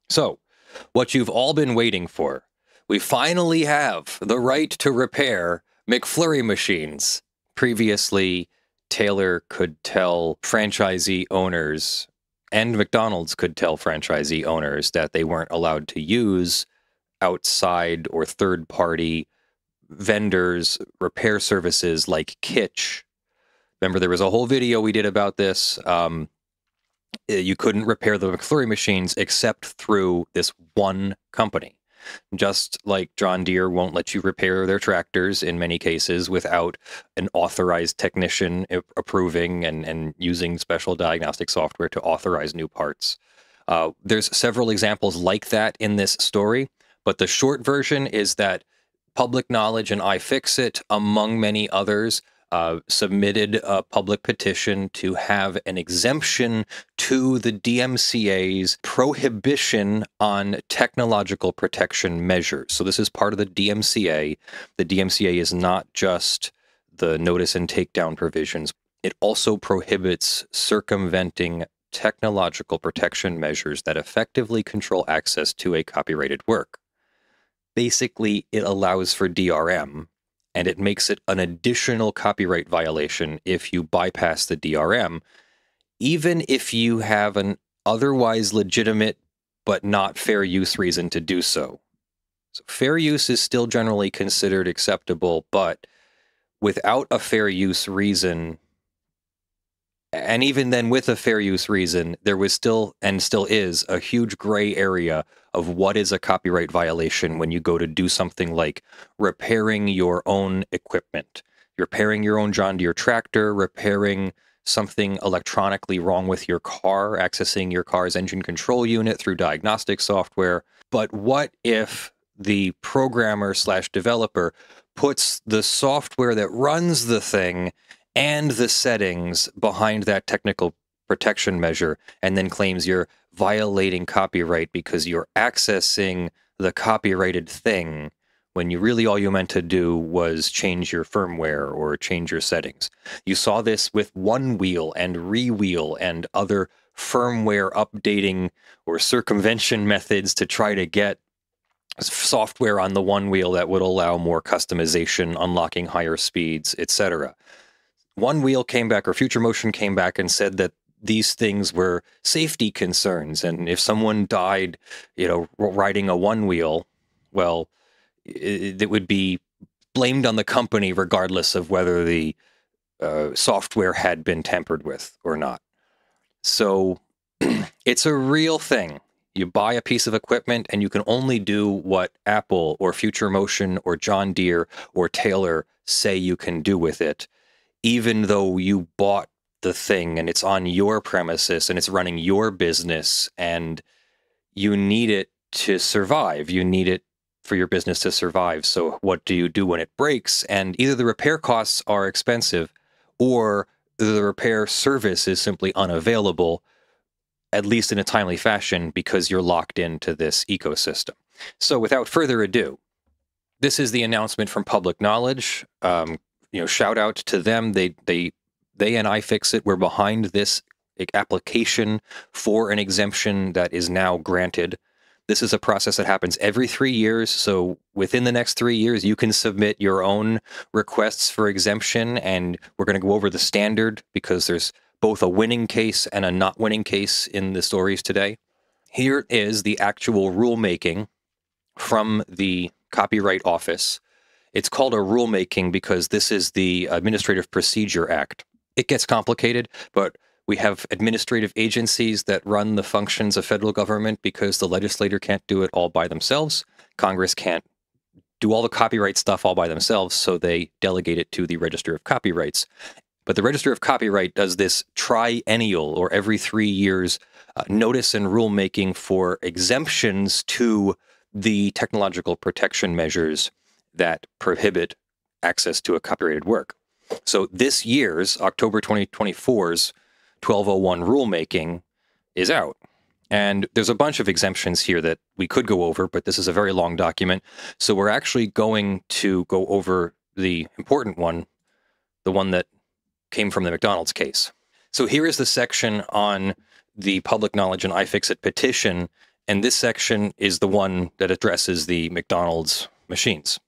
So, what you've all been waiting for. We finally have the right to repair McFlurry machines. Previously, Taylor could tell franchisee owners, and McDonald's could tell franchisee owners that they weren't allowed to use outside or third-party vendors' repair services like Kitsch. Remember, there was a whole video we did about this. You couldn't repair the McFlurry machines except through this one company. Just like John Deere won't let you repair their tractors in many cases without an authorized technician approving and using special diagnostic software to authorize new parts. There's several examples like that in this story, but the short version is that Public Knowledge and iFixit, among many others, submitted a public petition to have an exemption to the DMCA's prohibition on technological protection measures. So this is part of the DMCA. The DMCA is not just the notice and takedown provisions. It also prohibits circumventing technological protection measures that effectively control access to a copyrighted work. Basically, it allows for DRM, and it makes it an additional copyright violation if you bypass the DRM, even if you have an otherwise legitimate but not fair use reason to do so. So fair use is still generally considered acceptable, but without a fair use reason, and even then with a fair use reason, there was still, and still is, a huge gray area of what is a copyright violation when you go to do something like repairing your own equipment, repairing your own John Deere tractor, repairing something electronically wrong with your car, accessing your car's engine control unit through diagnostic software. But what if the programmer / developer puts the software that runs the thing and the settings behind that technical protection measure, and then claims you're violating copyright because you're accessing the copyrighted thing when you really all you meant to do was change your firmware or change your settings? You saw this with Onewheel and Rewheel and other firmware updating or circumvention methods to try to get software on the Onewheel that would allow more customization, unlocking higher speeds, etc. Onewheel came back, or Future Motion came back and said that these things were safety concerns, and if someone died, riding a Onewheel, well, it would be blamed on the company regardless of whether the software had been tampered with or not. So it's a real thing. You buy a piece of equipment and you can only do what Apple or Future Motion or John Deere or Taylor say you can do with it, even though you bought the thing and it's on your premises and it's running your business and you need it to survive. You need it for your business to survive. So what do you do when it breaks? And either the repair costs are expensive or the repair service is simply unavailable, at least in a timely fashion, because you're locked into this ecosystem. So without further ado, this is the announcement from Public Knowledge. Shout out to them. They and iFixit were behind this application for an exemption that is now granted. This is a process that happens every 3 years. So within the next 3 years, you can submit your own requests for exemption. And we're going to go over the standard because there's both a winning case and a not winning case in the stories today. Here is the actual rulemaking from the Copyright Office. It's called a rulemaking because this is the Administrative Procedure Act. It gets complicated, but we have administrative agencies that run the functions of federal government because the legislator can't do it all by themselves. Congress can't do all the copyright stuff all by themselves, so they delegate it to the Register of Copyrights. But the Register of Copyright does this triennial, or every 3 years, notice and rulemaking for exemptions to the technological protection measures that prohibit access to a copyrighted work. So this year's, October 2024's 1201 rulemaking is out. And there's a bunch of exemptions here that we could go over, but this is a very long document. So we're actually going to go over the important one, the one that came from the McDonald's case. So here is the section on the Public Knowledge and iFixit petition And this section is the one that addresses the McDonald's machines.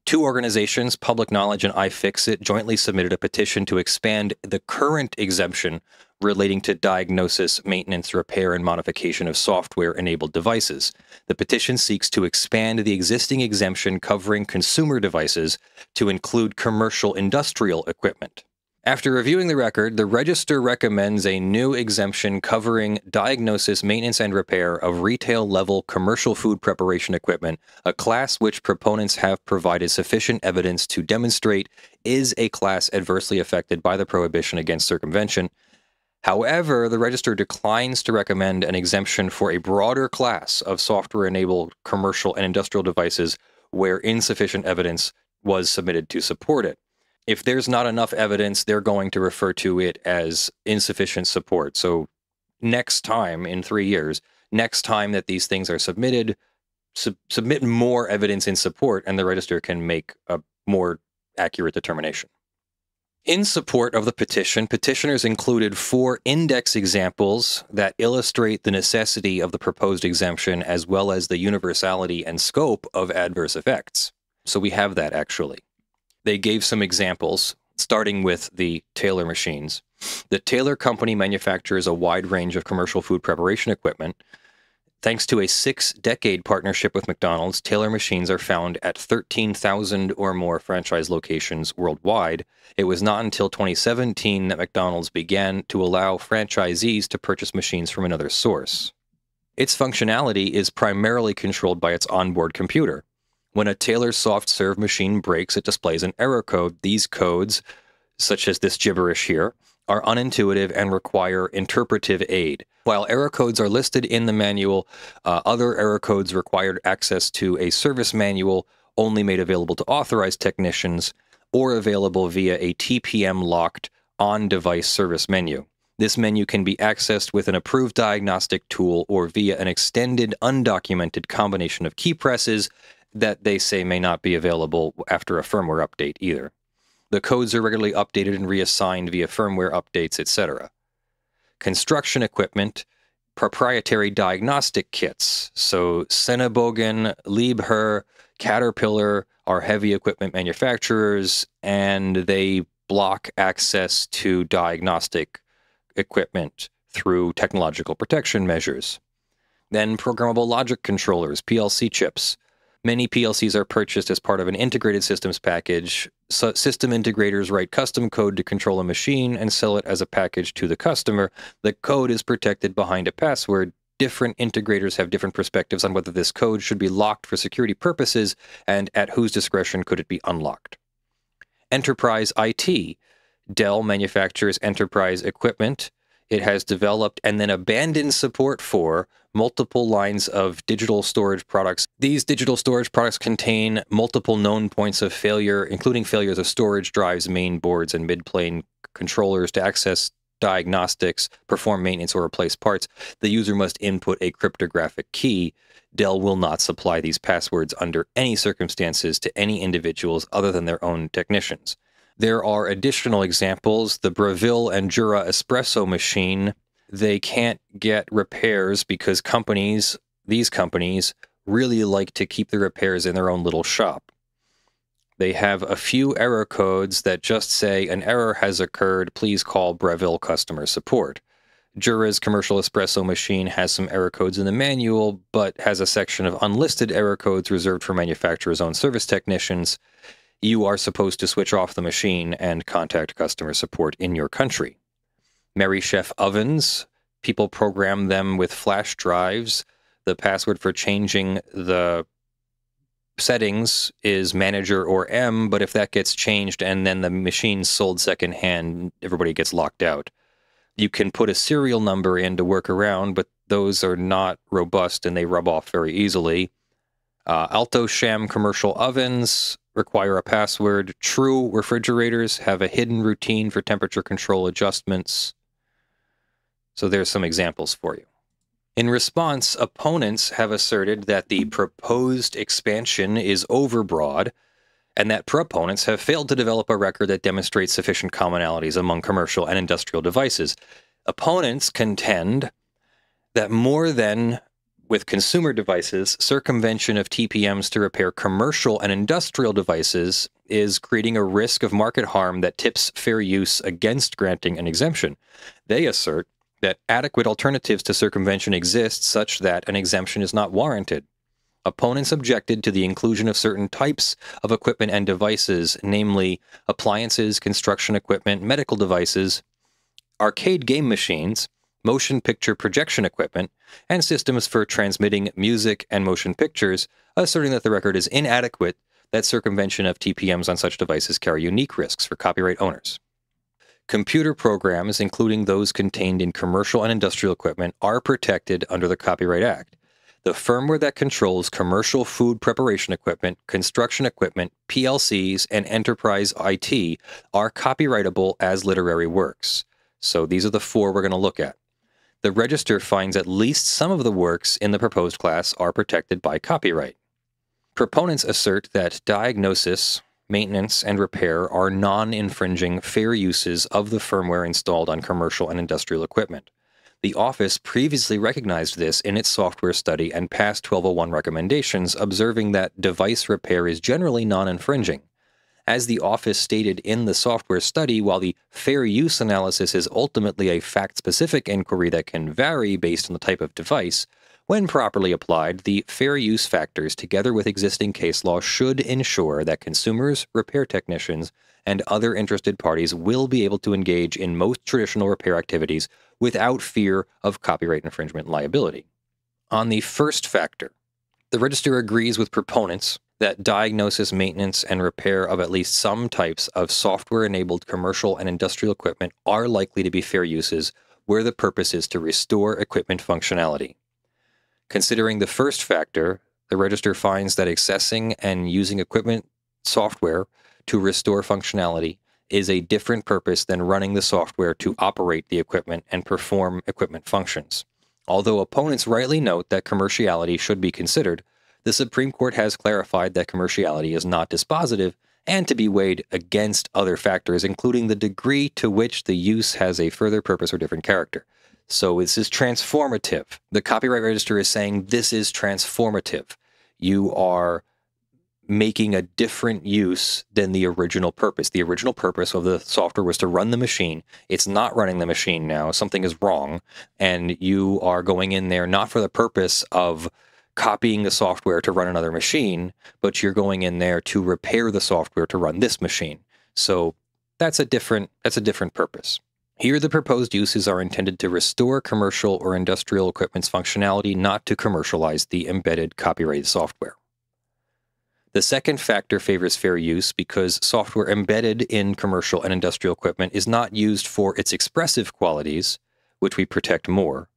Two organizations, Public Knowledge and iFixit, jointly submitted a petition to expand the current exemption relating to diagnosis, maintenance, repair, and modification of software-enabled devices. The petition seeks to expand the existing exemption covering consumer devices to include commercial industrial equipment. After reviewing the record, the Register recommends a new exemption covering diagnosis, maintenance, and repair of retail-level commercial food preparation equipment, a class which proponents have provided sufficient evidence to demonstrate is a class adversely affected by the prohibition against circumvention. However, the Register declines to recommend an exemption for a broader class of software-enabled commercial and industrial devices where insufficient evidence was submitted to support it. If there's not enough evidence, they're going to refer to it as insufficient support. So next time, in 3 years, next time that these things are submitted, submit more evidence in support, and the Register can make a more accurate determination. In support of the petition, petitioners included 4 index examples that illustrate the necessity of the proposed exemption as well as the universality and scope of adverse effects. So we have that, actually. They gave some examples, starting with the Taylor machines. The Taylor Company manufactures a wide range of commercial food preparation equipment. Thanks to a 6-decade partnership with McDonald's, Taylor machines are found at 13,000 or more franchise locations worldwide. It was not until 2017 that McDonald's began to allow franchisees to purchase machines from another source. Its functionality is primarily controlled by its onboard computer. When a Taylor soft serve machine breaks, it displays an error code. These codes, such as this gibberish here, are unintuitive and require interpretive aid. While error codes are listed in the manual, other error codes required access to a service manual only made available to authorized technicians or available via a TPM-locked on-device service menu. This menu can be accessed with an approved diagnostic tool or via an extended, undocumented combination of key presses that they say may not be available after a firmware update either. The codes are regularly updated and reassigned via firmware updates, etc. Construction equipment, proprietary diagnostic kits. So Senebogen, Liebherr, Caterpillar are heavy equipment manufacturers, and they block access to diagnostic equipment through technological protection measures. Then programmable logic controllers, PLC chips. Many PLCs are purchased as part of an integrated systems package. So system integrators write custom code to control a machine and sell it as a package to the customer. The code is protected behind a password. Different integrators have different perspectives on whether this code should be locked for security purposes and at whose discretion could it be unlocked. Enterprise IT. Dell manufactures enterprise equipment. It has developed and then abandoned support for multiple lines of digital storage products. These digital storage products contain multiple known points of failure, including failures of storage drives, main boards, and mid-plane controllers. To access diagnostics, perform maintenance, or replace parts, the user must input a cryptographic key. Dell will not supply these passwords under any circumstances to any individuals other than their own technicians. There are additional examples. The Breville and Jura espresso machine, they can't get repairs because these companies, really like to keep the repairs in their own little shop. They have a few error codes that just say, an error has occurred, please call Breville customer support. Jura's commercial espresso machine has some error codes in the manual, but has a section of unlisted error codes reserved for manufacturer's own service technicians. You are supposed to switch off the machine and contact customer support in your country. Merry Chef ovens, people program them with flash drives. The password for changing the settings is manager or M, but if that gets changed and then the machine's sold secondhand, everybody gets locked out. You can put a serial number in to work around, but those are not robust and they rub off very easily. Alto Sham commercial ovens require a password. True refrigerators have a hidden routine for temperature control adjustments. So there's some examples for you. In response, opponents have asserted that the proposed expansion is overbroad and that proponents have failed to develop a record that demonstrates sufficient commonalities among commercial and industrial devices. Opponents contend that more than with consumer devices, circumvention of TPMs to repair commercial and industrial devices is creating a risk of market harm that tips fair use against granting an exemption. They assert that adequate alternatives to circumvention exist such that an exemption is not warranted. Opponents objected to the inclusion of certain types of equipment and devices, namely appliances, construction equipment, medical devices, arcade game machines, motion picture projection equipment, and systems for transmitting music and motion pictures, asserting that the record is inadequate, that circumvention of TPMs on such devices carry unique risks for copyright owners. Computer programs, including those contained in commercial and industrial equipment, are protected under the Copyright Act. The firmware that controls commercial food preparation equipment, construction equipment, PLCs, and enterprise IT are copyrightable as literary works. So these are the four we're going to look at. The Register finds at least some of the works in the proposed class are protected by copyright. Proponents assert that diagnosis, maintenance, and repair are non-infringing fair uses of the firmware installed on commercial and industrial equipment. The Office previously recognized this in its software study and passed 1201 recommendations, observing that device repair is generally non-infringing. As the Office stated in the software study, while the fair use analysis is ultimately a fact-specific inquiry that can vary based on the type of device, when properly applied, the fair use factors, together with existing case law, should ensure that consumers, repair technicians, and other interested parties will be able to engage in most traditional repair activities without fear of copyright infringement liability. On the first factor, the Register agrees with proponents that diagnosis, maintenance, and repair of at least some types of software-enabled commercial and industrial equipment are likely to be fair uses where the purpose is to restore equipment functionality. Considering the first factor, the Register finds that accessing and using equipment software to restore functionality is a different purpose than running the software to operate the equipment and perform equipment functions. Although opponents rightly note that commerciality should be considered, the Supreme Court has clarified that commerciality is not dispositive and to be weighed against other factors, including the degree to which the use has a further purpose or different character. So this is transformative. The Copyright Register is saying this is transformative. You are making a different use than the original purpose. The original purpose of the software was to run the machine. It's not running the machine now. Something is wrong. And you are going in there not for the purpose of copying the software to run another machine, but you're going in there to repair the software to run this machine. So that's a different purpose. Here, the proposed uses are intended to restore commercial or industrial equipment's functionality, not to commercialize the embedded copyrighted software. The second factor favors fair use because software embedded in commercial and industrial equipment is not used for its expressive qualities, which we protect more.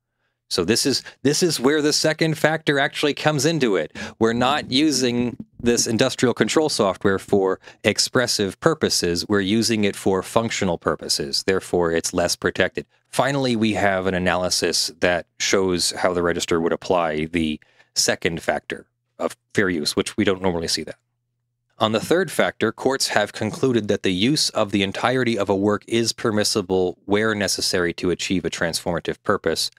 So this is where the second factor actually comes into it. We're not using this industrial control software for expressive purposes. We're using it for functional purposes. Therefore, it's less protected. Finally, we have an analysis that shows how the Register would apply the second factor of fair use, which we don't normally see that. On the third factor, courts have concluded that the use of the entirety of a work is permissible where necessary to achieve a transformative purpose.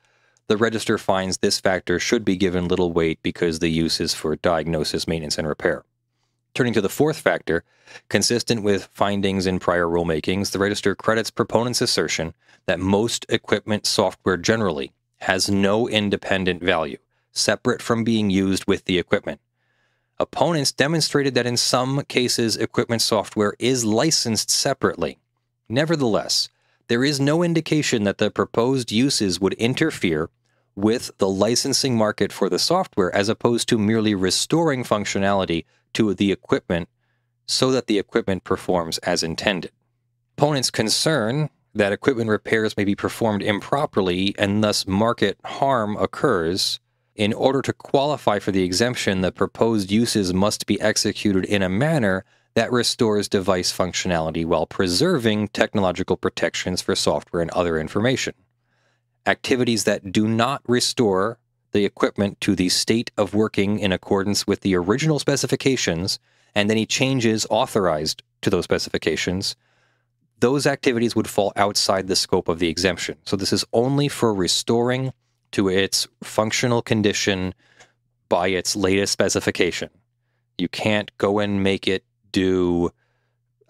The Register finds this factor should be given little weight because the use is for diagnosis, maintenance, and repair. Turning to the fourth factor, consistent with findings in prior rulemakings, the Register credits proponents' assertion that most equipment software generally has no independent value, separate from being used with the equipment. Opponents demonstrated that in some cases equipment software is licensed separately. Nevertheless, there is no indication that the proposed uses would interfere with the licensing market for the software as opposed to merely restoring functionality to the equipment so that the equipment performs as intended. Opponents' concern that equipment repairs may be performed improperly and thus market harm occurs. In order to qualify for the exemption, the proposed uses must be executed in a manner that restores device functionality while preserving technological protections for software and other information. Activities that do not restore the equipment to the state of working in accordance with the original specifications and any changes authorized to those specifications, those activities would fall outside the scope of the exemption. So this is only for restoring to its functional condition by its latest specification. You can't go and make it do...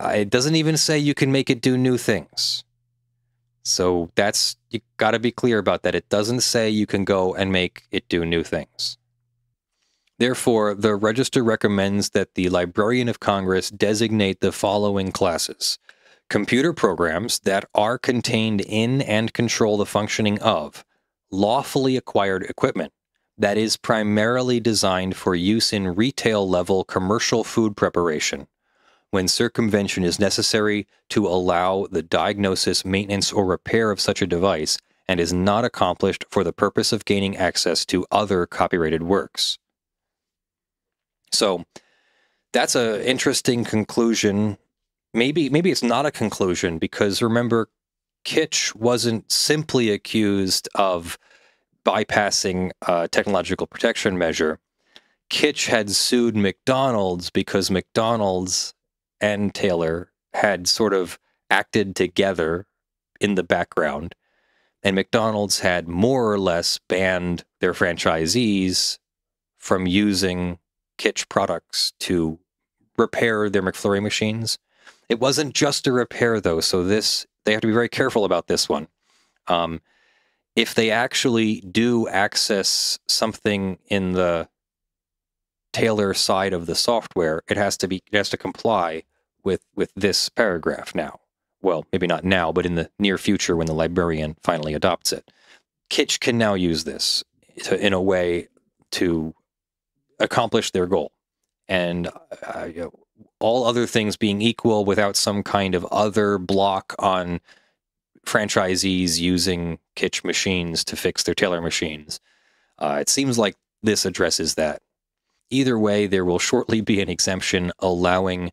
it doesn't even say you can make it do new things. So you got to be clear about that. It doesn't say you can go and make it do new things. Therefore, the Register recommends that the Librarian of Congress designate the following classes: computer programs that are contained in and control the functioning of lawfully acquired equipment that is primarily designed for use in retail-level commercial food preparation, when circumvention is necessary to allow the diagnosis, maintenance, or repair of such a device and is not accomplished for the purpose of gaining access to other copyrighted works. So that's an interesting conclusion. Maybe it's not a conclusion, because remember, Kitch wasn't simply accused of bypassing a technological protection measure. Kitch had sued McDonald's because McDonald's and Taylor had sort of acted together in the background, and McDonald's had more or less banned their franchisees from using Kitch products to repair their McFlurry machines. It wasn't just a repair, though, so they have to be very careful about this one. If they actually do access something in the Taylor side of the software, it has to comply with this paragraph now. Well, maybe not now, but in the near future when the librarian finally adopts it. Kitch can now use this in a way to accomplish their goal. And all other things being equal, without some kind of other block on franchisees using Kitch machines to fix their Taylor machines, it seems like this addresses that. Either way, there will shortly be an exemption allowing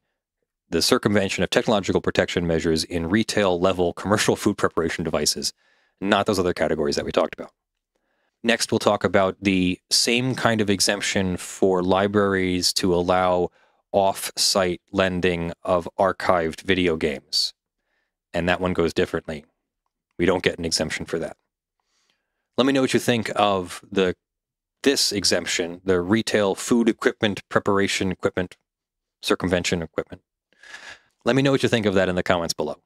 the circumvention of technological protection measures in retail-level commercial food preparation devices, not those other categories that we talked about. Next, we'll talk about the same kind of exemption for libraries to allow off-site lending of archived video games. And that one goes differently. We don't get an exemption for that. Let me know what you think of this exemption, the retail food equipment, preparation equipment, circumvention equipment. Let me know what you think of that in the comments below.